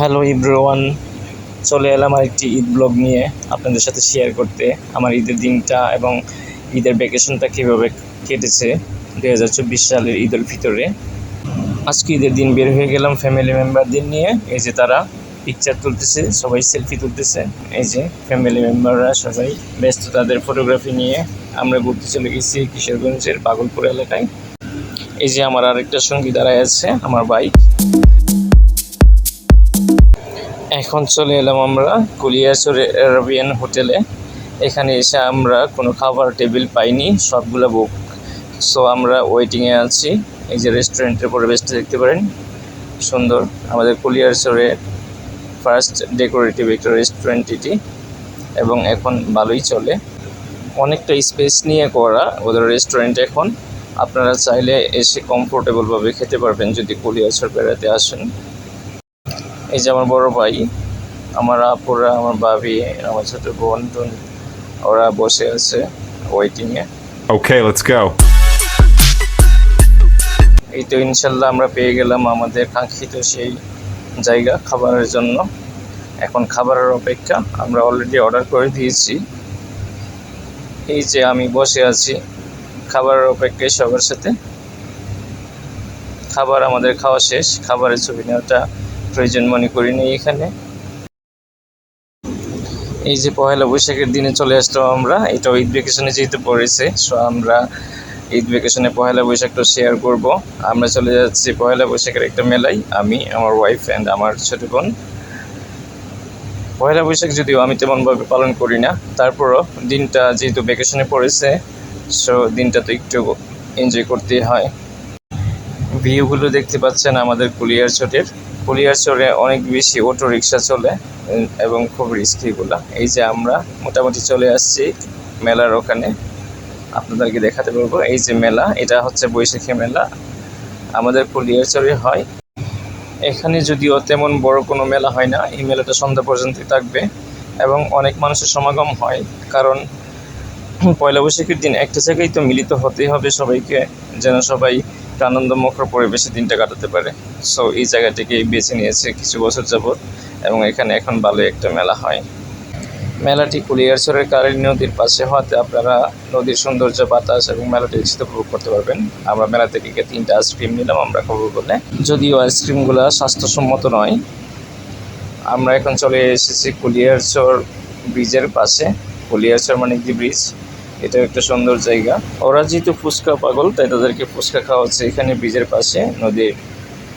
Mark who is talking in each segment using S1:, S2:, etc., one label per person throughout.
S1: Hello everyone, চলে এলাম আরেকটি ঈদ ব্লগ নিয়ে আপনাদের সাথে শেয়ার করতে। আমার ঈদের দিনটা এবং ঈদের ভ্যাকেশনটা কীভাবে কেটেছে 2024 সালের ঈদ উল ফিতরে। আজকে ঈদের দিন বের হয়ে গেলাম ফ্যামিলি মেম্বারদের নিয়ে। এই যে তারা পিকচার তুলতেছে, সবাই সেলফি তুলতেছে। এই যে ফ্যামিলি মেম্বাররা সবাই ব্যস্ত তাদের ফটোগ্রাফি নিয়ে। আমরা ঘুরতে চলে গেছি কিশোরগঞ্জের পাগলপুর এলাকায়। এই যে আমার আরেকটা সঙ্গী দাঁড়ায় আছে, আমার বাইক। এখন চলে এলাম আমরা কুলিয়ারচরে অ্যারাবিয়ান হোটেলে। এখানে এসে আমরা কোনো খাবার টেবিল পাইনি, সবগুলো বুক। সো আমরা ওয়েটিংয়ে আছি। এই যে রেস্টুরেন্টের পরিবেশটা দেখতে পারেন, সুন্দর। আমাদের কুলিয়ারচরে ফার্স্ট ডেকোরেটিভ একটা রেস্টুরেন্ট এটি, এবং এখন ভালোই চলে। অনেকটা স্পেস নিয়ে করা ওদের রেস্টুরেন্ট। এখন আপনারা চাইলে এসে কমফোর্টেবলভাবে খেতে পারবেন যদি কুলিয়ারচর বেড়াতে আসেন। এই যে আমার বড় ভাই, আমার আপুরা, আমার ভাবি, আমার ছোট বোন, ওরা বসে আছে ওয়েটিংয়ে।
S2: Okay, let's go.
S1: এই তো ইনশাল্লাহ আমরা পেয়ে গেলাম আমাদের কাঙ্ক্ষিত সেই জায়গা খাবারের জন্য। এখন খাবারের অপেক্ষা। আমরা অলরেডি অর্ডার করে দিয়েছি। এই যে আমি বসে আছি খাবারের অপেক্ষায় সবার সাথে। খাবার আমাদের খাওয়া শেষ। খাবারের ছবি নেওয়াটা প্রয়োজন মনে করিনি এখানে। এই যে পয়লা বৈশাখের দিনে চলে আসলাম আমরা। এটাও ঈদ ভ্যাকেশনে যেহেতু পড়েছে, সো আমরা ঈদ ভ্যাকেশনে পয়লা বৈশাখটা শেয়ার করব। আমরা চলে যাচ্ছি পয়লা বৈশাখের একটা মেলায়, আমি, আমার ওয়াইফ অ্যান্ড আমার ছোট বোন। পয়লা বৈশাখ যদিও আমি তেমনভাবে পালন করি না, তারপরও দিনটা যেহেতু ভ্যাকেশনে পড়েছে, সো দিনটা তো একটু এনজয় করতেই হয়। ভিউগুলো দেখতে পাচ্ছেন আমাদের কুলিয়ারচরে অনেক বেশি অটো রিক্সা চলে এবং খুব রিস্কিগুলো। এই যে আমরা মোটামুটি চলে আসছি মেলার ওখানে, আপনাদেরকে দেখাতে পারবো। এই যে মেলা, এটা হচ্ছে বৈশাখী মেলা, আমাদের কুলিয়ারচরে হয়। এখানে যদিও তেমন বড় কোনো মেলা হয় না, এই মেলাটা সন্ধ্যা পর্যন্তই থাকবে এবং অনেক মানুষের সমাগম হয়। কারণ পয়লা বৈশাখের দিন একটা জায়গায় তো মিলিত হতেই হবে সবাইকে, যেন সবাই আনন্দমুখর পরিবেশে দিনটা কাটাতে পারে। সো এই জায়গাটিকে বেছে নিয়েছে কিছু বছর যাবৎ, এবং এখানে এখন ভালো একটা মেলা হয়। মেলাটি কুলিয়ারচরের কারেন্ট নদীর পাশে হওয়াতে আপনারা নদীর সৌন্দর্য, বাতাস এবং মেলাটি একসাথে উপভোগ করতে পারবেন। আমরা মেলা থেকে 3টা আইসক্রিম নিলাম আমরা খাবো বলে, যদিও আইসক্রিমগুলো স্বাস্থ্যসম্মত নয়। আমরা এখন চলে এসেছি কুলিয়ারচর ব্রিজের পাশে। কুলিয়ারচর মানে কি ব্রিজ, এটা একটা সুন্দর জায়গা। ওরা যেহেতু ফুচকা পাগল, তাই তাদেরকে ফুচকা খাওয়া হচ্ছে এখানে ব্রিজের পাশে নদীর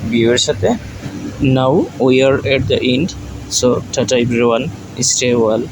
S1: ভিউয়ের সাথে। Now we are at the end, so tata everyone, stay well.